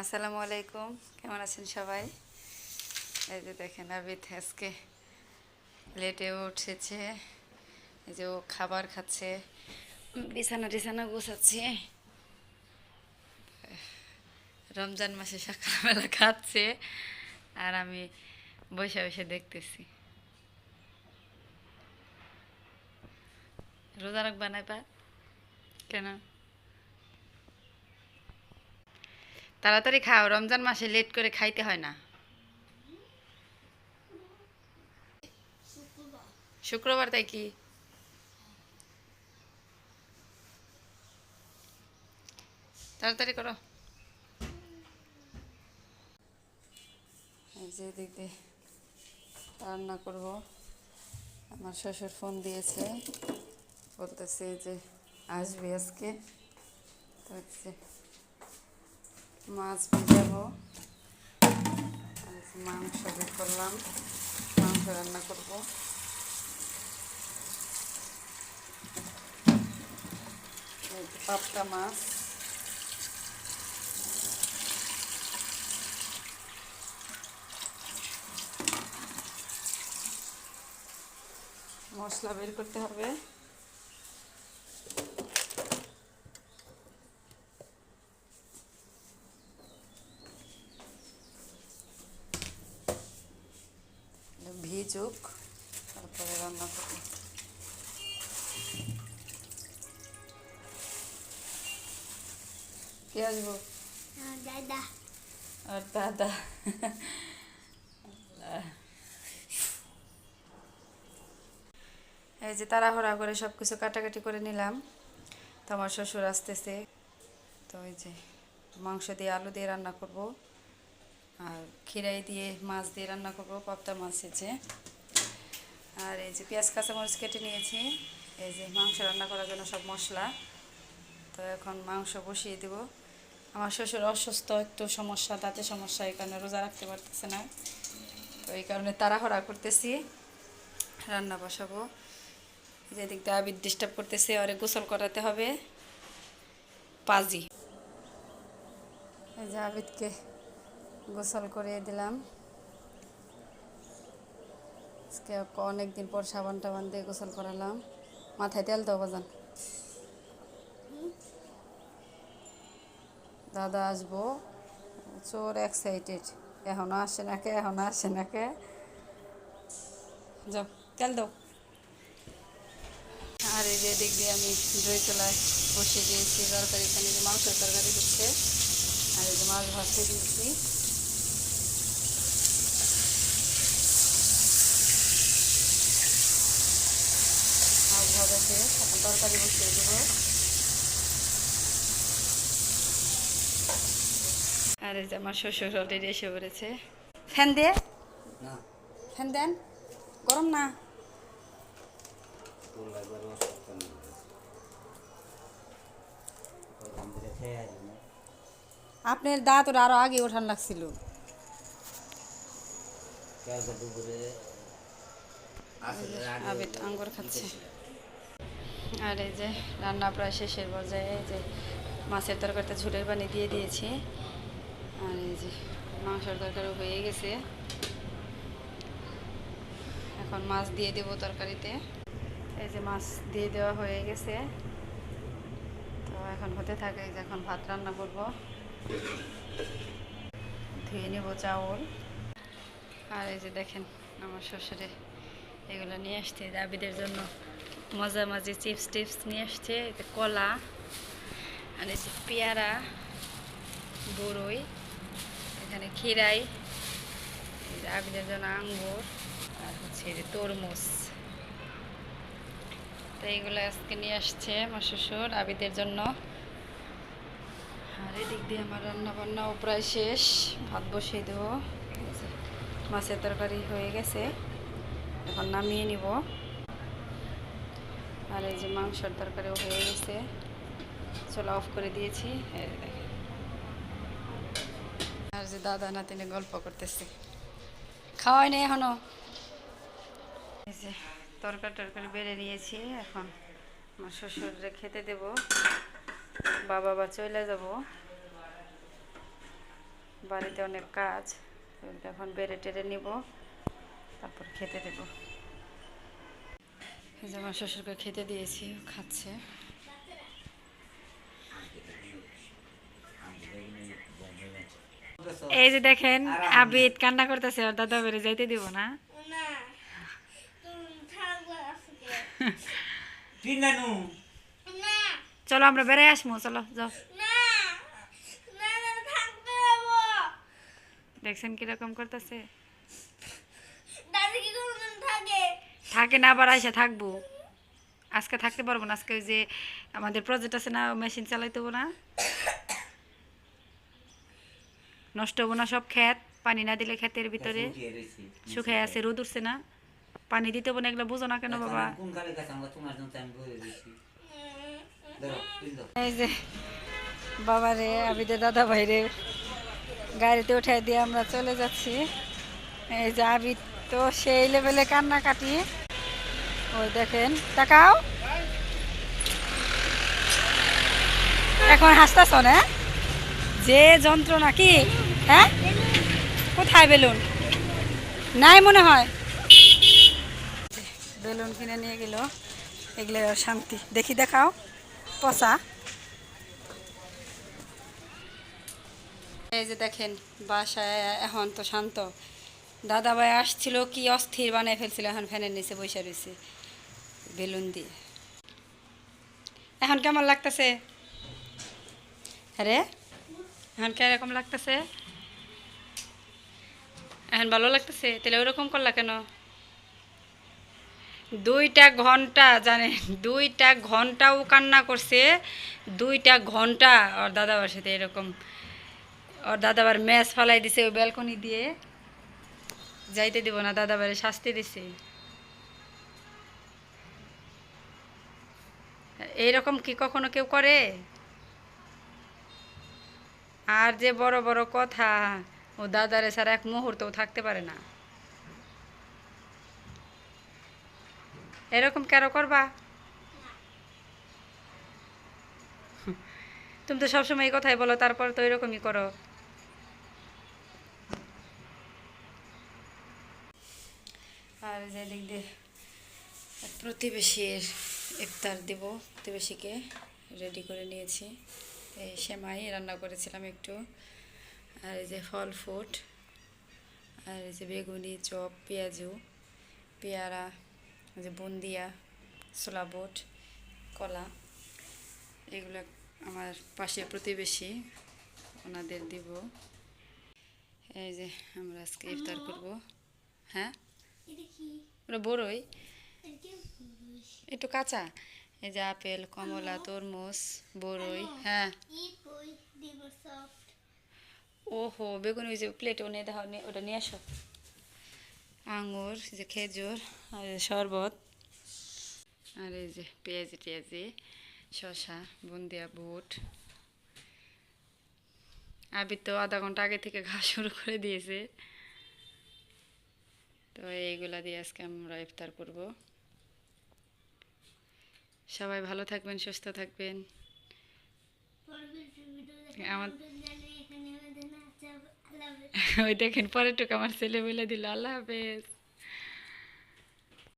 আসসালামু আলাইকুম, কেমন আছেন সবাই? এই যে দেখেন আবিদ আজকে লেটে উঠেছে। এই যে ও খাবার খাচ্ছে, বিছানা টিছানা গোছাচ্ছে। রমজান মাসে সকালবেলা খাচ্ছে আর আমি বসে বসে দেখতেছি। রোজা রাখবা না বা? কেন? তাড়াতাড়ি খাও, রমজান মাসে লেট করে খাইতে হয় না। শুক্রবার তাই কি? তাড়াতাড়ি করো। এই যে দিক দিয়ে রান্না করবো। আমার শ্বশুর ফোন দিয়েছে, বলতেছে যে আসবে আজকে। তো হচ্ছে মাছ ভেজাবো, আর মাংস বের করলাম, মাংস রান্না করব। এই যে পাবদা মাছ, মশলা বের করতে হবে। ভিজুক, তারপরে রান্না করব। কে আসবো? দাদা। আর দাদা। এই যে তাড়াহুড়া করে সব কিছু কাটাকাটি করে নিলাম। তো আমার শ্বশুর আসতেছে। তো এই যে মাংস দিয়ে আলু দিয়ে রান্না করব, আর খিরাই দিয়ে মাছ দিয়ে রান্না করব, পাবদা মাছ আছে। আর এই যে পেঁয়াজ কাঁচামরিচ কেটে নিয়েছি। এই যে মাংস রান্না করার জন্য সব মশলা। তো এখন মাংস বসিয়ে দেব। আমার শ্বশুর অসুস্থ, একটু সমস্যা, দাঁতে সমস্যা, এই কারণে রোজা রাখতে পারতেছে না। তো এই কারণে তাড়াহুড়া করতেছি, রান্না বসাবো। যেদিক দিয়ে আবির ডিস্টার্ব করতেছে, ওরে গোসল করাতে হবে। পাজি। এই যে আবিদকে গোসল করিয়ে দিলাম। আজকে অনেক দিন পর সাবান টাবান দিয়ে গোসল করালাম। মাথায় তেল দাও বাজান। দাদা আসবো, চোর এক্সাইটেড। এখনো আসে নাকে, এখনো আসে নাকে। যাও, তেল দাও। আর এই যে দিক দিয়ে আমি দই চলায় বসিয়ে দিয়েছি তরকারি। এখানে যে মাংসের তরকারি হচ্ছে, আর এই যে মাছ ভাজতে দিয়েছি। মাছ ভাজা শেষ, এখন তরকারি বসিয়ে দেবো। আর এই যে আমার শ্বশুর অলরেডি এসে পড়েছে। ফ্যান দিয়ে, ফ্যান দেন, গরম না। আপনার দাঁত ওরা আরো আগে ওঠান লাগছিল। আবেদ আঙ্গুর খাচ্ছে। আর এই যে রান্না প্রায় শেষের পর্যায়ে। এই যে মাছের তরকারিতে ঝোলের পানি দিয়ে দিয়েছি, আর এই যে মাংসের তরকারি হয়ে গেছে। এখন মাছ দিয়ে দেবো তরকারিতে। এই যে মাছ দিয়ে দেওয়া হয়ে গেছে। তো এখন হতে থাকে। যে এখন ভাত রান্না করব, ধুয়ে নেব চাউল। আর এই যে দেখেন আমার শ্বশুরে এগুলো নিয়ে আসছে আবিদের জন্য, মজা মাঝে চিপস টিপস নিয়ে আসছে। এতে কলা, আর এই যে পেয়ারা, বড়ই, এখানে খিরাই, এই যে আবিদের জন্য আঙ্গুর, আর হচ্ছে এই যে তরমুজ। তো এইগুলো আজকে নিয়ে আসছে আমার শ্বশুর আবিদের জন্য। আর এদিক দিয়ে আমার রান্না বান্নাও প্রায় শেষ, ভাত বসিয়ে দেবো। মাছের তরকারি হয়ে গেছে, এখন নামিয়ে নিব। আর এই যে মাংসের তরকারিও হয়ে গেছে, চলো অফ করে দিয়েছি। এই যে দেখেন, আর যে দাদা নাতিনে গল্প করতেছে, খাওয়াই নেই এখনো। এই যে তরকারি টরকারি বেড়ে নিয়েছি, এখন আমার শ্বশুররে খেতে দেব, বাবা বা চলে যাব। বাড়িতে অনেক কাজ, এখন বেড়ে টেড়ে নিব, তারপর খেতে দেব। এই যে আমার শ্বশুরকে খেতে দিয়েছি, খাচ্ছে। এই যে দেখেন আবিদ কান্না করতেছে, ওর দাদা বেড়ে যাইতে দিব না। চলো আমরা বেড়াই আসমু, চলো যাও। দেখছেন কিরকম করতেছে, থাকে না আবার আইসা থাকবো। আজকে থাকতে পারবো না, আজকে ওই যে আমাদের প্রজেক্ট আছে না, মেশিন চালাইতে হবো না, নষ্ট হবো না সব ক্ষেত, পানি না দিলে ক্ষেতের ভিতরে শুকায় আছে, রোদ উঠছে না, পানি দিতে হবো না, এগুলো বুঝো না কেন বাবা। এই যে বাবারে আবিদের দাদা ভাইরে গাড়িতে উঠাই দিয়ে আমরা চলে যাচ্ছি। এই যে আবিদ তো সেই লেভেলে কান্নাকাটি, ওই দেখেন, তাকাও এখন হাসতাছ না, যে যন্ত্রণা কি। হ্যাঁ, কোথায় বেলুন নাই মনে হয়, বেলুন কিনে নিয়ে গেল, এগুলো শান্তি, দেখি দেখাও পচা। এই যে দেখেন বাসায় এখন তো শান্ত, দাদা ভাই আসছিল কি অস্থির বানিয়ে ফেলছিল, এখন ফ্যানের নিচে বসে রয়েছে বেলুন দিয়ে। এখন কেমন লাগতেছে রে, এখন কিরকম লাগতেছে, এখন ভালো লাগতেছে, তাহলে ওইরকম করলা কেন? 2টা ঘন্টা জানেন, 2টা ঘন্টাও কান্না করছে, 2টা ঘন্টা ওর দাদাবার সাথে এরকম, ওর দাদাবার ম্যাচ ফালাই দিছে ওই ব্যালকনি দিয়ে, যাইতে দিব না, দাদাবারে শাস্তি দিছে। এইরকম কি কখনো কেউ করে? আর যে বড় বড় কথা, ও দাদারে ছাড়া এক মুহূর্তও থাকতে পারে না, এরকম কেন করবা? তুমি তো সবসময় এই কথাই বলো, তারপর তো এরকমই করো। আর যে দিক দিয়ে প্রতিবেশীর ইফতার দেব, প্রতিবেশীকে রেডি করে নিয়েছি। এই সেমাই রান্না করেছিলাম একটু, আর এই যে ফল ফুট, আর এই যে বেগুনি চপ, পেঁয়াজু, পেয়ারা, এই যে বুন্দিয়া, ছোলা বুট, কলা, এগুলো আমার পাশে প্রতিবেশী, ওনাদের দিব। এই যে আমরা আজকে ইফতার করব। হ্যাঁ, ওটা বড়ই, একটু কাঁচা। এই যে আপেল, কমলা, তরমুজ, বড়ই। হ্যাঁ, ওহো বেগুন, ওই যে প্লেটে নিয়ে দেখো, ওটা নিয়ে আসো। আঙুর, যে খেজুর, আর শরবত, আর এই যে পেঁয়াজি টেয়াজি, শসা, বুন্দিয়া, বুট। আবির তো আধা ঘন্টা আগে থেকে খাওয়া শুরু করে দিয়েছে। তো এইগুলা দিয়ে আজকে আমরা ইফতার করব। সবাই ভালো থাকবেন, সুস্থ থাকবেন। আমার ওই দেখেন পরের টুকু আমার ছেলে বলে দিল, আল্লাহ হাফেজ।